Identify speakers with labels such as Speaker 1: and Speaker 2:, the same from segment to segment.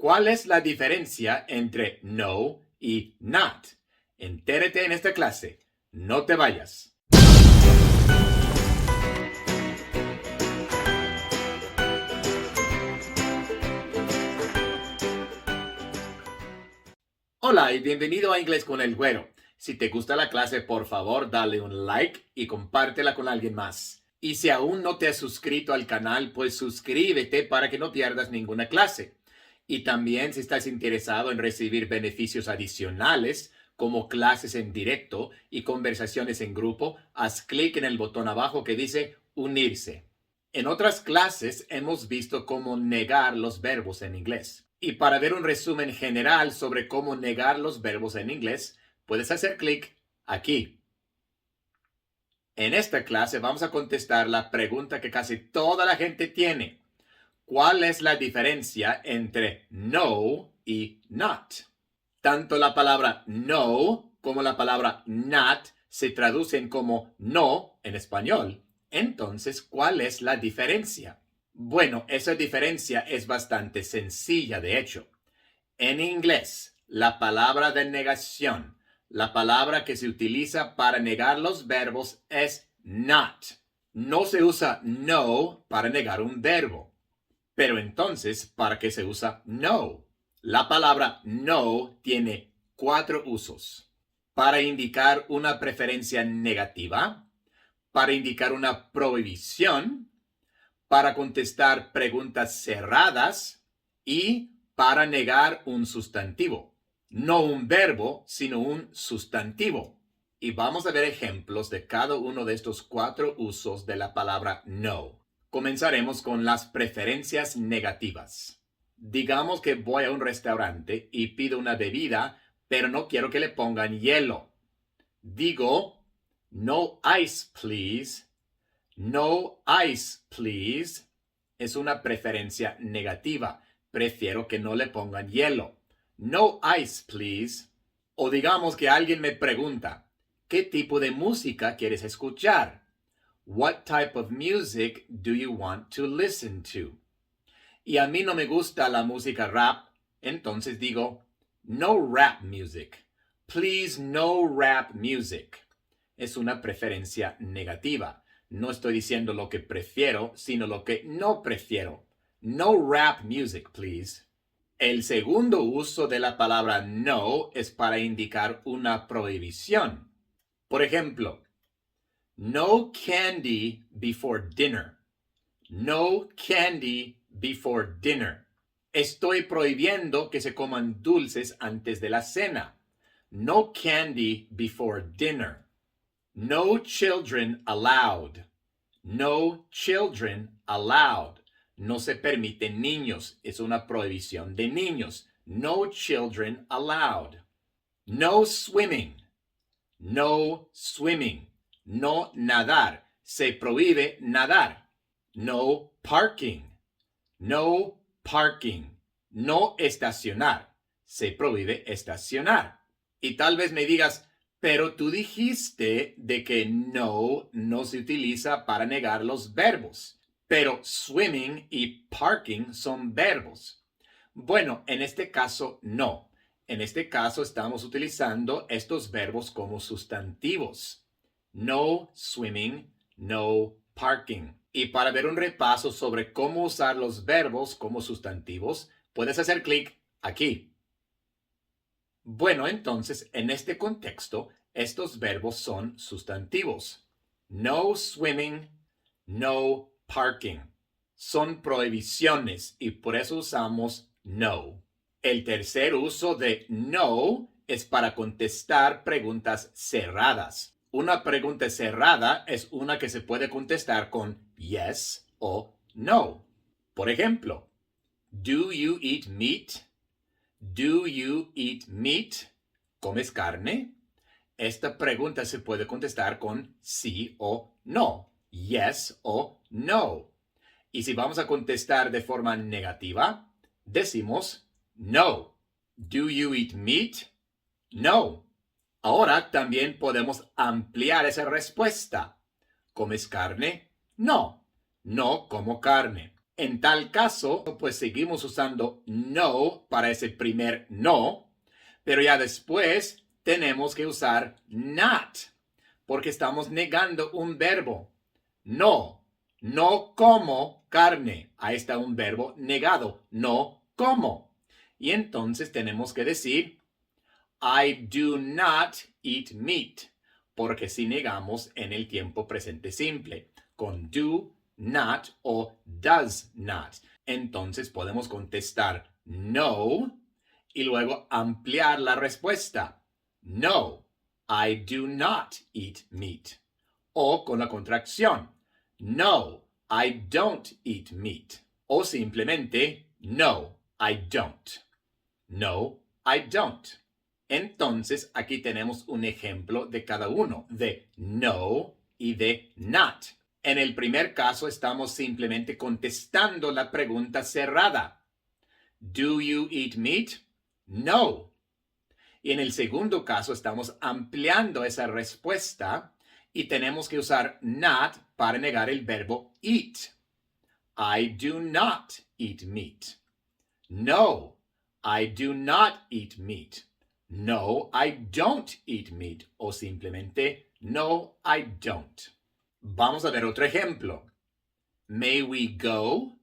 Speaker 1: ¿Cuál es la diferencia entre no y not? Entérate en esta clase. No te vayas. Hola y bienvenido a Inglés con el Güero. Si te gusta la clase, por favor, dale un like y compártela con alguien más. Y si aún no te has suscrito al canal, pues suscríbete para que no pierdas ninguna clase. Y también si estás interesado en recibir beneficios adicionales, como clases en directo y conversaciones en grupo, haz clic en el botón abajo que dice Unirse. En otras clases hemos visto cómo negar los verbos en inglés. Y para ver un resumen general sobre cómo negar los verbos en inglés, puedes hacer clic aquí. En esta clase vamos a contestar la pregunta que casi toda la gente tiene. ¿Cuál es la diferencia entre no y not? Tanto la palabra no como la palabra not se traducen como no en español. Entonces, ¿cuál es la diferencia? Bueno, esa diferencia es bastante sencilla, de hecho. En inglés, la palabra de negación, la palabra que se utiliza para negar los verbos es not. No se usa no para negar un verbo. Pero entonces, ¿para qué se usa no? La palabra no tiene 4 usos. Para indicar una preferencia negativa, para indicar una prohibición, para contestar preguntas cerradas y para negar un sustantivo. No un verbo, sino un sustantivo. Y vamos a ver ejemplos de cada uno de estos 4 usos de la palabra no. Comenzaremos con las preferencias negativas. Digamos que voy a un restaurante y pido una bebida, pero no quiero que le pongan hielo. Digo, no ice, please. No ice, please. Es una preferencia negativa. Prefiero que no le pongan hielo. No ice, please. O digamos que alguien me pregunta, ¿qué tipo de música quieres escuchar? What type of music do you want to listen to? Y a mí no me gusta la música rap, entonces digo, no rap music. Please, no rap music. Es una preferencia negativa. No estoy diciendo lo que prefiero, sino lo que no prefiero. No rap music, please. El segundo uso de la palabra no es para indicar una prohibición. Por ejemplo, no candy before dinner. No candy before dinner. Estoy prohibiendo que se coman dulces antes de la cena. No candy before dinner. No children allowed. No children allowed. No se permiten niños. Es una prohibición de niños. No children allowed. No swimming. No swimming. No nadar. Se prohíbe nadar. No parking. No parking. No estacionar. Se prohíbe estacionar. Y tal vez me digas, pero tú dijiste de que no se utiliza para negar los verbos. Pero swimming y parking son verbos. Bueno, en este caso no. En este caso estamos utilizando estos verbos como sustantivos. No swimming, no parking. Y para ver un repaso sobre cómo usar los verbos como sustantivos, puedes hacer clic aquí. Bueno, entonces, en este contexto, estos verbos son sustantivos. No swimming, no parking. Son prohibiciones y por eso usamos no. El tercer uso de no es para contestar preguntas cerradas. Una pregunta cerrada es una que se puede contestar con yes o no. Por ejemplo, do you eat meat? Do you eat meat? ¿Comes carne? Esta pregunta se puede contestar con sí o no. Yes o no. Y si vamos a contestar de forma negativa, decimos no. Do you eat meat? No. Ahora también podemos ampliar esa respuesta. ¿Comes carne? No. No como carne. En tal caso, pues seguimos usando no para ese primer no, pero ya después tenemos que usar not, porque estamos negando un verbo. No, no como carne. Ahí está un verbo negado. No como. Y entonces tenemos que decir, I do not eat meat, porque si negamos en el tiempo presente simple, con do not o does not. Entonces podemos contestar no y luego ampliar la respuesta. No, I do not eat meat. O con la contracción. No, I don't eat meat. O simplemente no, I don't. No, I don't. Entonces, aquí tenemos un ejemplo de cada uno, de no y de not. En el primer caso, estamos simplemente contestando la pregunta cerrada. Do you eat meat? No. Y en el segundo caso, estamos ampliando esa respuesta y tenemos que usar not para negar el verbo eat. I do not eat meat. No, I do not eat meat. No, I don't eat meat. O simplemente, no, I don't. Vamos a ver otro ejemplo. May we go?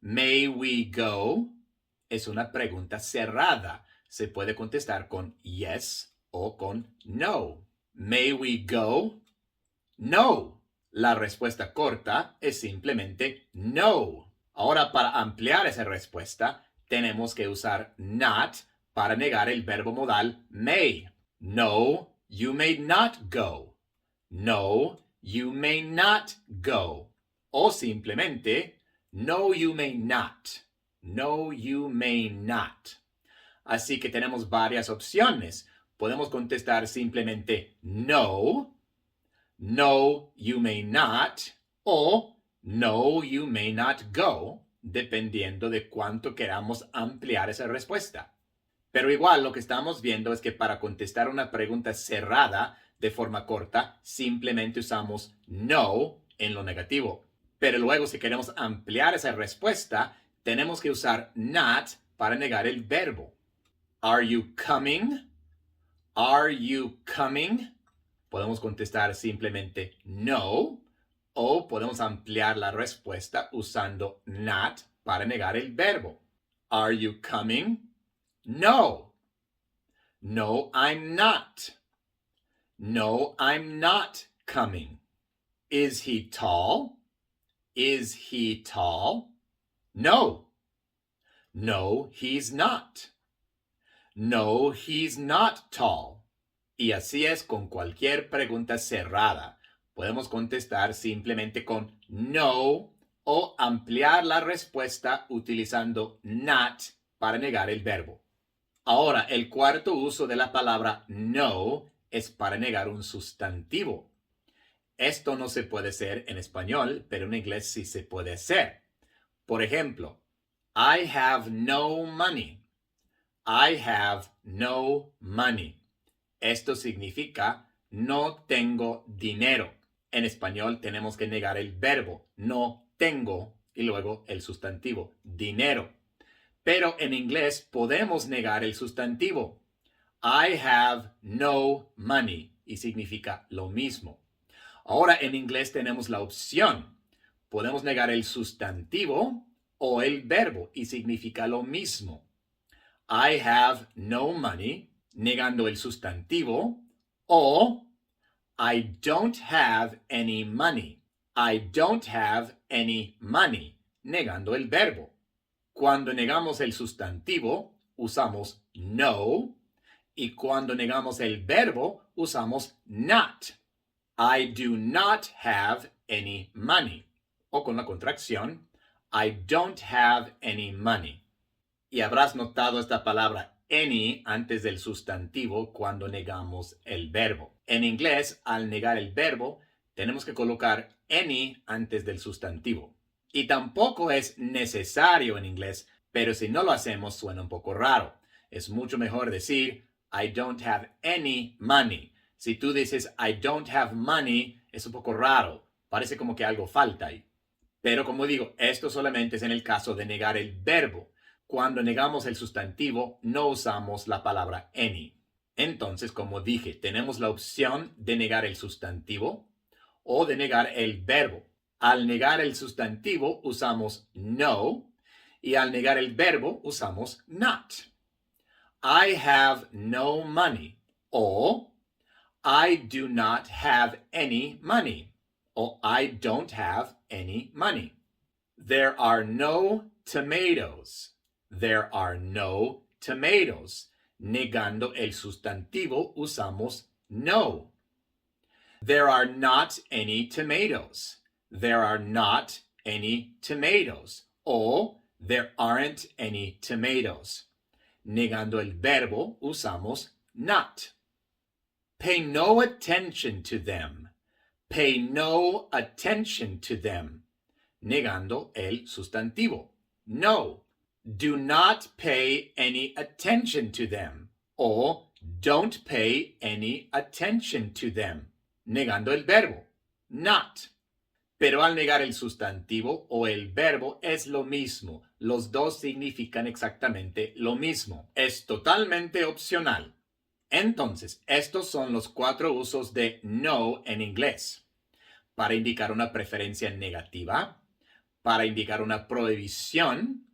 Speaker 1: May we go? Es una pregunta cerrada. Se puede contestar con yes o con no. May we go? No. La respuesta corta es simplemente no. Ahora, para ampliar esa respuesta, tenemos que usar not para negar el verbo modal may. No, you may not go. No, you may not go. O simplemente, no, you may not. No, you may not. Así que tenemos varias opciones. Podemos contestar simplemente no, no, you may not, o no, you may not go, dependiendo de cuánto queramos ampliar esa respuesta. Pero igual lo que estamos viendo es que para contestar una pregunta cerrada de forma corta, simplemente usamos no en lo negativo. Pero luego si queremos ampliar esa respuesta, tenemos que usar not para negar el verbo. Are you coming? Are you coming? Podemos contestar simplemente no o podemos ampliar la respuesta usando not para negar el verbo. Are you coming? No. No, I'm not. No, I'm not coming. Is he tall? Is he tall? No. No, he's not. No, he's not tall. Y así es con cualquier pregunta cerrada. Podemos contestar simplemente con no o ampliar la respuesta utilizando not para negar el verbo. Ahora, el cuarto uso de la palabra no es para negar un sustantivo. Esto no se puede hacer en español, pero en inglés sí se puede hacer. Por ejemplo, I have no money. I have no money. Esto significa no tengo dinero. En español tenemos que negar el verbo no tengo y luego el sustantivo dinero. Pero en inglés podemos negar el sustantivo. I have no money y significa lo mismo. Ahora en inglés tenemos la opción. Podemos negar el sustantivo o el verbo y significa lo mismo. I have no money, negando el sustantivo, o I don't have any money. I don't have any money, negando el verbo. Cuando negamos el sustantivo, usamos no, y cuando negamos el verbo, usamos not. I do not have any money. O con la contracción, I don't have any money. Y habrás notado esta palabra any antes del sustantivo cuando negamos el verbo. En inglés, al negar el verbo, tenemos que colocar any antes del sustantivo. Y tampoco es necesario en inglés, pero si no lo hacemos suena un poco raro. Es mucho mejor decir I don't have any money. Si tú dices I don't have money, es un poco raro. Parece como que algo falta ahí. Pero como digo, esto solamente es en el caso de negar el verbo. Cuando negamos el sustantivo, no usamos la palabra any. Entonces, como dije, tenemos la opción de negar el sustantivo o de negar el verbo. Al negar el sustantivo, usamos no, y al negar el verbo, usamos not. I have no money, o I do not have any money, o I don't have any money. There are no tomatoes. There are no tomatoes. Negando el sustantivo, usamos no. There are not any tomatoes. There are not any tomatoes. O there aren't any tomatoes. Negando el verbo, usamos not. Pay no attention to them. Pay no attention to them. Negando el sustantivo. No. Do not pay any attention to them. O don't pay any attention to them. Negando el verbo. Not. Pero al negar el sustantivo o el verbo es lo mismo. Los dos significan exactamente lo mismo. Es totalmente opcional. Entonces, estos son los 4 usos de no en inglés. Para indicar una preferencia negativa, para indicar una prohibición,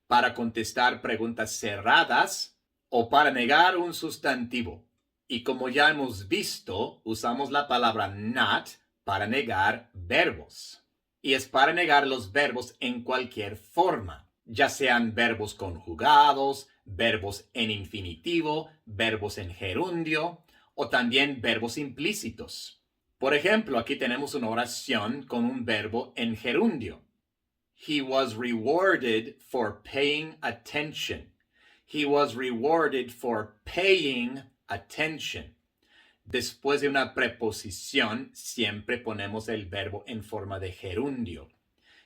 Speaker 1: para contestar preguntas cerradas o para negar un sustantivo. Y como ya hemos visto, usamos la palabra not para negar verbos. Y es para negar los verbos en cualquier forma, ya sean verbos conjugados, verbos en infinitivo, verbos en gerundio o también verbos implícitos. Por ejemplo, aquí tenemos una oración con un verbo en gerundio. He was rewarded for paying attention. He was rewarded for paying attention. Después de una preposición, siempre ponemos el verbo en forma de gerundio.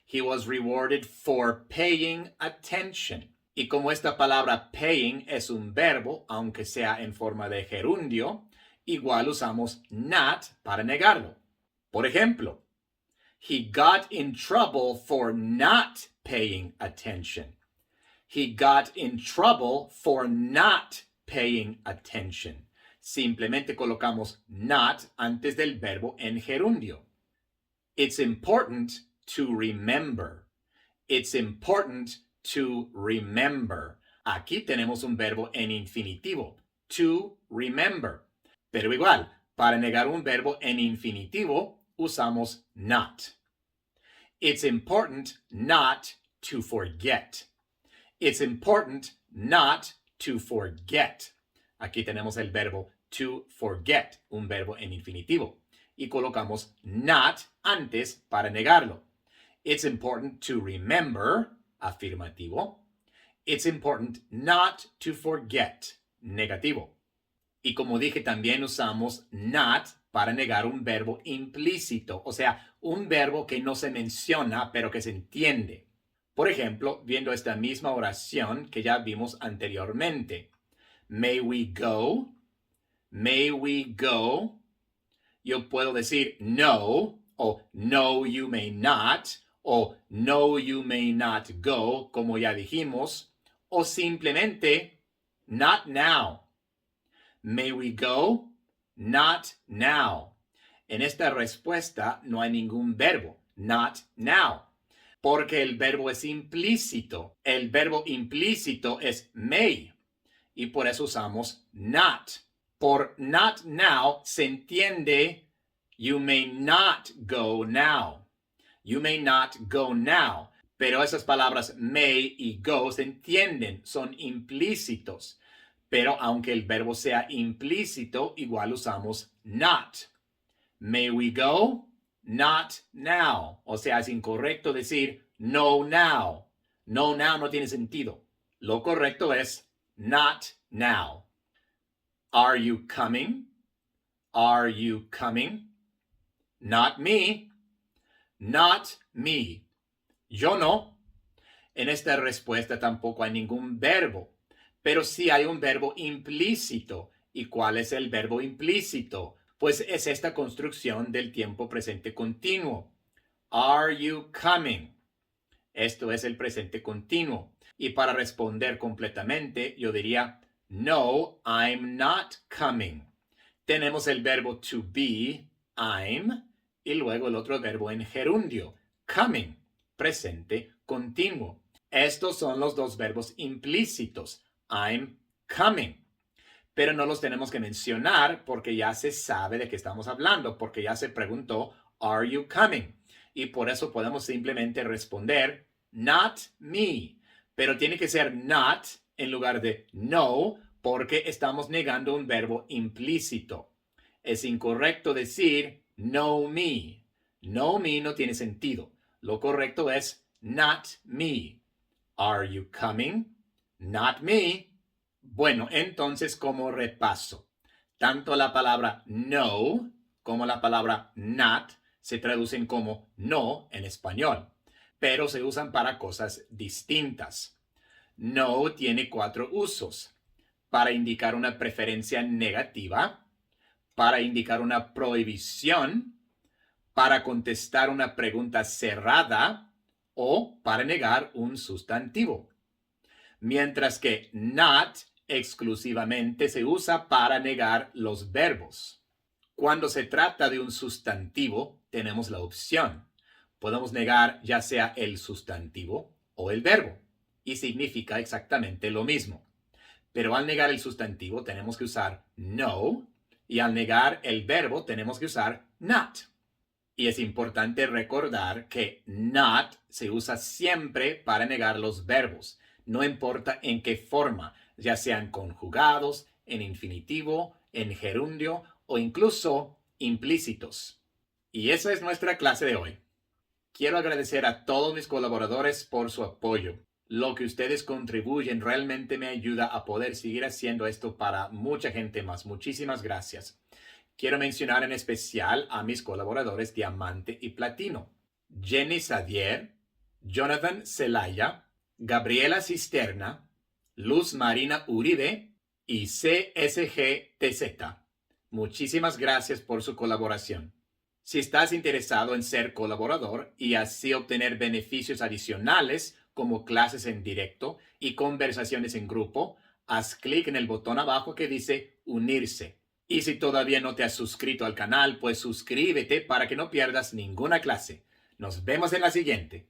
Speaker 1: He was rewarded for paying attention. Y como esta palabra paying es un verbo, aunque sea en forma de gerundio, igual usamos not para negarlo. Por ejemplo, he got in trouble for not paying attention. He got in trouble for not paying attention. Simplemente colocamos not antes del verbo en gerundio. It's important to remember. It's important to remember. Aquí tenemos un verbo en infinitivo, to remember. Pero igual, para negar un verbo en infinitivo, usamos not. It's important not to forget. It's important not to forget. Aquí tenemos el verbo to forget, un verbo en infinitivo. Y colocamos not antes para negarlo. It's important to remember, afirmativo. It's important not to forget, negativo. Y como dije, también usamos not para negar un verbo implícito, o sea, un verbo que no se menciona, pero que se entiende. Por ejemplo, viendo esta misma oración que ya vimos anteriormente. May we go? May we go? Yo puedo decir no, o no you may not, o no you may not go, como ya dijimos, o simplemente not now. May we go? Not now. En esta respuesta no hay ningún verbo, not now, porque el verbo es implícito. El verbo implícito es may, y por eso usamos not. Por not now se entiende you may not go now. You may not go now. Pero esas palabras may y go se entienden, son implícitos. Pero aunque el verbo sea implícito, igual usamos not. May we go? Not now. O sea, es incorrecto decir no now. No now no tiene sentido. Lo correcto es not now. Are you coming? Are you coming? Not me. Not me. Yo no. En esta respuesta tampoco hay ningún verbo, pero sí hay un verbo implícito. ¿Y cuál es el verbo implícito? Pues es esta construcción del tiempo presente continuo. Are you coming? Esto es el presente continuo. Y para responder completamente, yo diría, no, I'm not coming. Tenemos el verbo to be, I'm, y luego el otro verbo en gerundio, coming, presente continuo. Estos son los dos verbos implícitos, I'm coming. Pero no los tenemos que mencionar porque ya se sabe de qué estamos hablando, porque ya se preguntó, are you coming? Y por eso podemos simplemente responder, not me. Pero tiene que ser not en lugar de no, porque estamos negando un verbo implícito. Es incorrecto decir no me. No me no tiene sentido. Lo correcto es not me. Are you coming? Not me. Bueno, entonces como repaso, tanto la palabra no como la palabra not se traducen como no en español, pero se usan para cosas distintas. No tiene 4 usos: para indicar una preferencia negativa, para indicar una prohibición, para contestar una pregunta cerrada o para negar un sustantivo. Mientras que not exclusivamente se usa para negar los verbos. Cuando se trata de un sustantivo, tenemos la opción. Podemos negar ya sea el sustantivo o el verbo, y significa exactamente lo mismo. Pero al negar el sustantivo tenemos que usar no, y al negar el verbo tenemos que usar not. Y es importante recordar que not se usa siempre para negar los verbos, no importa en qué forma, ya sean conjugados, en infinitivo, en gerundio o incluso implícitos. Y esa es nuestra clase de hoy. Quiero agradecer a todos mis colaboradores por su apoyo. Lo que ustedes contribuyen realmente me ayuda a poder seguir haciendo esto para mucha gente más. Muchísimas gracias. Quiero mencionar en especial a mis colaboradores Diamante y Platino: Jenny Sadier, Jonathan Zelaya, Gabriela Cisterna, Luz Marina Uribe y CSGTZ. Muchísimas gracias por su colaboración. Si estás interesado en ser colaborador y así obtener beneficios adicionales como clases en directo y conversaciones en grupo, haz clic en el botón abajo que dice Unirse. Y si todavía no te has suscrito al canal, pues suscríbete para que no pierdas ninguna clase. Nos vemos en la siguiente.